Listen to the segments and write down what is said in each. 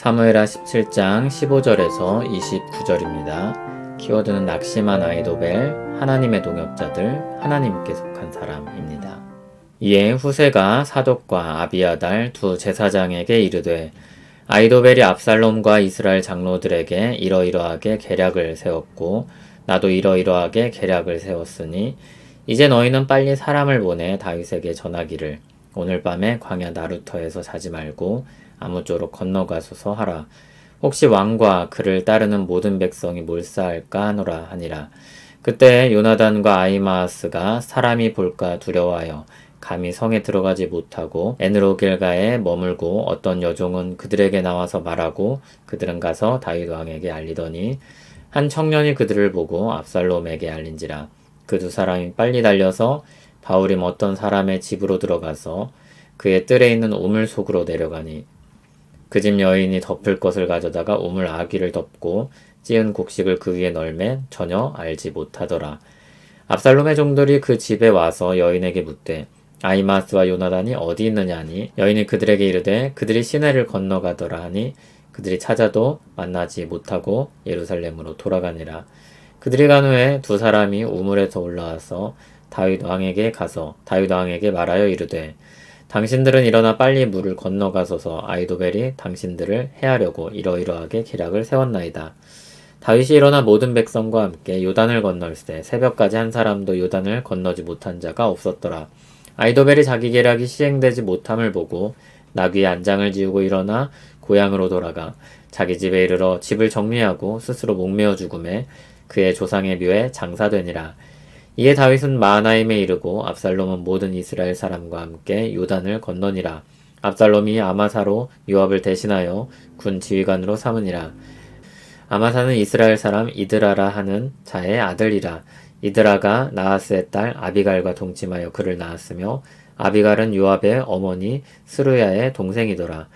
사무엘하 17장 15절에서 29절입니다. 키워드는 낙심한 아이도벨, 하나님의 동역자들, 하나님께 속한 사람입니다. 이에 후세가 사독과 아비아달 두 제사장에게 이르되 아이도벨이 압살롬과 이스라엘 장로들에게 이러이러하게 계략을 세웠고 나도 이러이러하게 계략을 세웠으니 이제 너희는 빨리 사람을 보내 다윗에게 전하기를 오늘 밤에 광야 나루터에서 자지 말고 아무쪼록 건너가소서 하라. 혹시 왕과 그를 따르는 모든 백성이 몰사할까 하노라 하니라. 그때 요나단과 아히마아스가 사람이 볼까 두려워하여 감히 성에 들어가지 못하고 에느로길가에 머물고 어떤 여종은 그들에게 나와서 말하고 그들은 가서 다윗 왕에게 알리더니 한 청년이 그들을 보고 압살롬에게 알린지라. 그 두 사람이 빨리 달려서 바울임 어떤 사람의 집으로 들어가서 그의 뜰에 있는 우물 속으로 내려가니 그 집 여인이 덮을 것을 가져다가 우물 아귀를 덮고 찌은 곡식을 그 위에 널매 전혀 알지 못하더라. 압살롬의 종들이 그 집에 와서 여인에게 묻되 아히마스와 요나단이 어디 있느냐 하니 여인이 그들에게 이르되 그들이 시내를 건너가더라 하니 그들이 찾아도 만나지 못하고 예루살렘으로 돌아가니라. 그들이 간 후에 두 사람이 우물에서 올라와서 다윗 왕에게 가서 다윗 왕에게 말하여 이르되 당신들은 일어나 빨리 물을 건너가소서 아이도벨이 당신들을 해하려고 이러이러하게 계략을 세웠나이다. 다윗이 일어나 모든 백성과 함께 요단을 건널세 새벽까지 한 사람도 요단을 건너지 못한 자가 없었더라. 아이도벨이 자기 계략이 시행되지 못함을 보고 나귀에 안장을 지우고 일어나 고향으로 돌아가 자기 집에 이르러 집을 정리하고 스스로 목매어 죽음에 그의 조상의 묘에 장사되니라. 이에 다윗은 마하나임에 이르고 압살롬은 모든 이스라엘 사람과 함께 요단을 건너니라. 압살롬이 아마사로 요압을 대신하여 군 지휘관으로 삼으니라. 아마사는 이스라엘 사람 이드라라 하는 자의 아들이라. 이드라가 나하스의 딸 아비갈과 동침하여 그를 낳았으며 아비갈은 요압의 어머니 스루야의 동생이더라.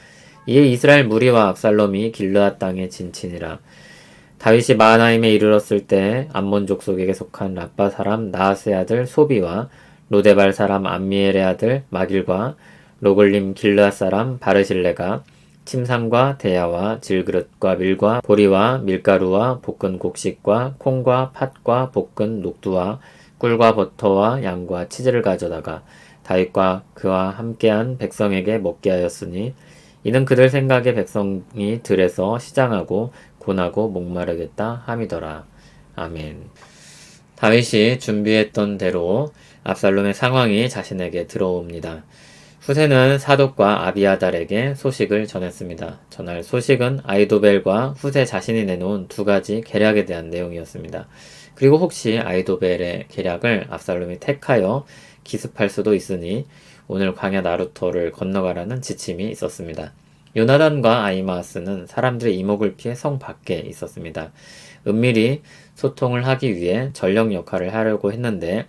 이에 이스라엘 무리와 압살롬이 길르앗 땅에 진친이라. 다윗이 마하나임에 이르렀을 때 암몬 족속에게 속한 랍바 사람 나하스의 아들 소비와 로데발 사람 암미엘의 아들 마길과 로글림 길르앗 사람 바르실레가 침상과 대야와 질그릇과 밀과 보리와 밀가루와 볶은 곡식과 콩과 팥과 볶은 녹두와 꿀과 버터와 양과 치즈를 가져다가 다윗과 그와 함께한 백성에게 먹게 하였으니 이는 그들 생각에 백성이 들에서 시장하고 고나고 목마르겠다 함이더라. 아멘. 다윗이 준비했던 대로 압살롬의 상황이 자신에게 들어옵니다. 후세는 사독과 아비아달에게 소식을 전했습니다. 전할 소식은 아이도벨과 후세 자신이 내놓은 두 가지 계략에 대한 내용이었습니다. 그리고 혹시 아이도벨의 계략을 압살롬이 택하여 기습할 수도 있으니 오늘 광야 나루터를 건너가라는 지침이 있었습니다. 요나단과 아히마아스는 사람들의 이목을 피해 성 밖에 있었습니다. 은밀히 소통을 하기 위해 전령 역할을 하려고 했는데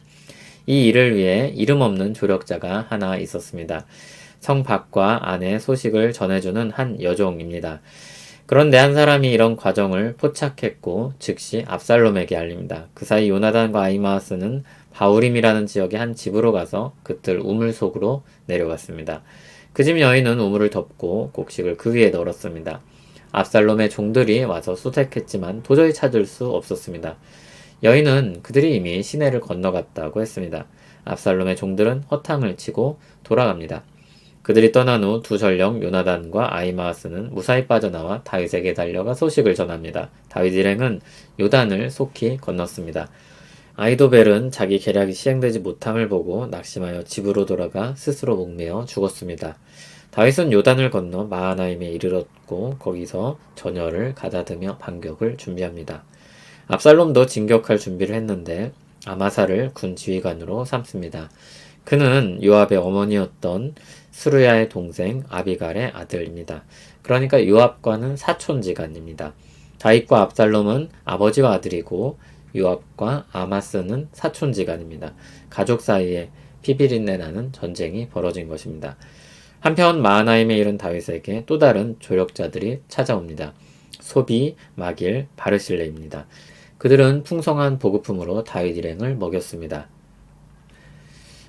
이 일을 위해 이름 없는 조력자가 하나 있었습니다. 성 밖과 안의 소식을 전해주는 한 여종입니다. 그런데 한 사람이 이런 과정을 포착했고 즉시 압살롬에게 알립니다. 그 사이 요나단과 아히마아스는 바우림이라는 지역의 한 집으로 가서 그들 우물 속으로 내려갔습니다. 그 집 여인은 우물을 덮고 곡식을 그 위에 널었습니다. 압살롬의 종들이 와서 수색했지만 도저히 찾을 수 없었습니다. 여인은 그들이 이미 시내를 건너갔다고 했습니다. 압살롬의 종들은 허탕을 치고 돌아갑니다. 그들이 떠난 후 두 전령 요나단과 아히마아스는 무사히 빠져나와 다윗에게 달려가 소식을 전합니다. 다윗 일행은 요단을 속히 건넜습니다. 아이도벨은 자기 계략이 시행되지 못함을 보고 낙심하여 집으로 돌아가 스스로 목매어 죽었습니다. 다윗은 요단을 건너 마하나임에 이르렀고 거기서 전열을 가다듬며 반격을 준비합니다. 압살롬도 진격할 준비를 했는데 아마사를 군 지휘관으로 삼습니다. 그는 요압의 어머니였던 스루야의 동생 아비갈의 아들입니다. 그러니까 요압과는 사촌지간입니다. 다윗과 압살롬은 아버지와 아들이고 요압과 아마스는 사촌지간입니다. 가족 사이에 피비린내 나는 전쟁이 벌어진 것입니다. 한편 마하나임에 이른 다윗에게 또 다른 조력자들이 찾아옵니다. 소비, 마길, 바르실레입니다. 그들은 풍성한 보급품으로 다윗 일행을 먹였습니다.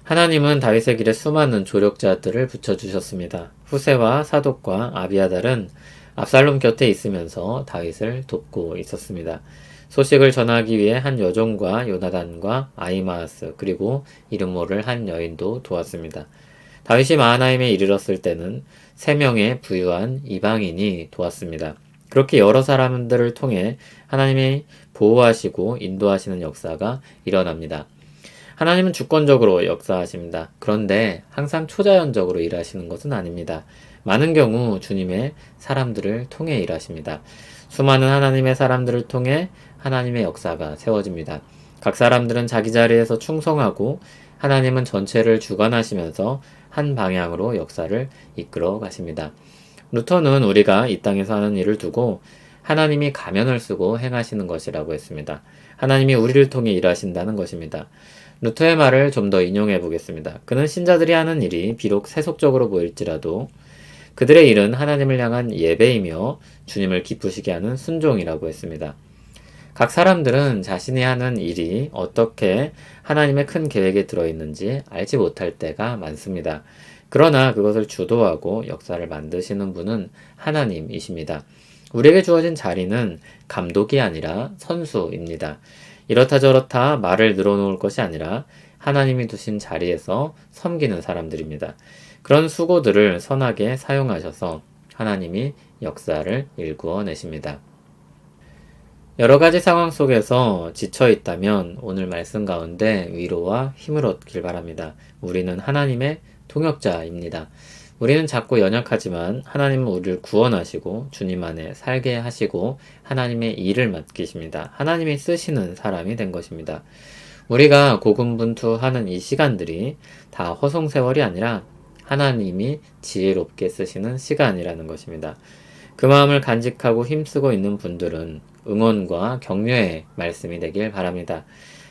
하나님은 다윗의 길에 수많은 조력자들을 붙여주셨습니다. 후세와 사독과 아비아달은 압살롬 곁에 있으면서 다윗을 돕고 있었습니다. 소식을 전하기 위해 한 여종과 요나단과 아히마아스 그리고 이름 모를 한 여인도 도왔습니다. 다윗이 마하나임에 이르렀을 때는 3명의 부유한 이방인이 도왔습니다. 그렇게 여러 사람들을 통해 하나님이 보호하시고 인도하시는 역사가 일어납니다. 하나님은 주권적으로 역사하십니다. 그런데 항상 초자연적으로 일하시는 것은 아닙니다. 많은 경우 주님의 사람들을 통해 일하십니다. 수많은 하나님의 사람들을 통해 하나님의 역사가 세워집니다. 각 사람들은 자기 자리에서 충성하고 하나님은 전체를 주관하시면서 한 방향으로 역사를 이끌어 가십니다. 루터는 우리가 이 땅에서 하는 일을 두고 하나님이 가면을 쓰고 행하시는 것이라고 했습니다. 하나님이 우리를 통해 일하신다는 것입니다. 루터의 말을 좀 더 인용해 보겠습니다. 그는 신자들이 하는 일이 비록 세속적으로 보일지라도 그들의 일은 하나님을 향한 예배이며 주님을 기쁘시게 하는 순종이라고 했습니다. 각 사람들은 자신이 하는 일이 어떻게 하나님의 큰 계획에 들어있는지 알지 못할 때가 많습니다. 그러나 그것을 주도하고 역사를 만드시는 분은 하나님이십니다. 우리에게 주어진 자리는 감독이 아니라 선수입니다. 이렇다 저렇다 말을 늘어놓을 것이 아니라 하나님이 두신 자리에서 섬기는 사람들입니다. 그런 수고들을 선하게 사용하셔서 하나님이 역사를 일구어 내십니다. 여러 가지 상황 속에서 지쳐 있다면 오늘 말씀 가운데 위로와 힘을 얻길 바랍니다. 우리는 하나님의 통역자입니다. 우리는 작고 연약하지만 하나님은 우리를 구원하시고 주님 안에 살게 하시고 하나님의 일을 맡기십니다. 하나님이 쓰시는 사람이 된 것입니다. 우리가 고군분투하는 이 시간들이 다 허송세월이 아니라 하나님이 지혜롭게 쓰시는 시간이라는 것입니다. 그 마음을 간직하고 힘쓰고 있는 분들은 응원과 격려의 말씀이 되길 바랍니다.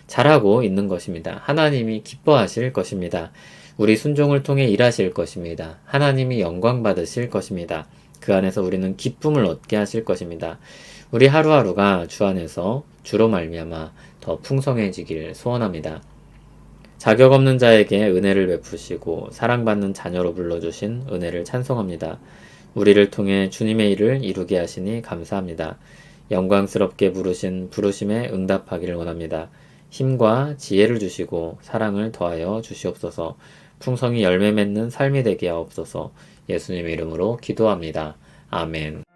잘하고 있는 것입니다. 하나님이 기뻐하실 것입니다. 우리 순종을 통해 일하실 것입니다. 하나님이 영광 받으실 것입니다. 그 안에서 우리는 기쁨을 얻게 하실 것입니다. 우리 하루하루가 주 안에서 주로 말미암아 더 풍성해지길 소원합니다. 자격 없는 자에게 은혜를 베푸시고 사랑받는 자녀로 불러주신 은혜를 찬송합니다. 우리를 통해 주님의 일을 이루게 하시니 감사합니다. 영광스럽게 부르신 부르심에 응답하기를 원합니다. 힘과 지혜를 주시고 사랑을 더하여 주시옵소서. 풍성히 열매 맺는 삶이 되게 하옵소서. 예수님 이름으로 기도합니다. 아멘.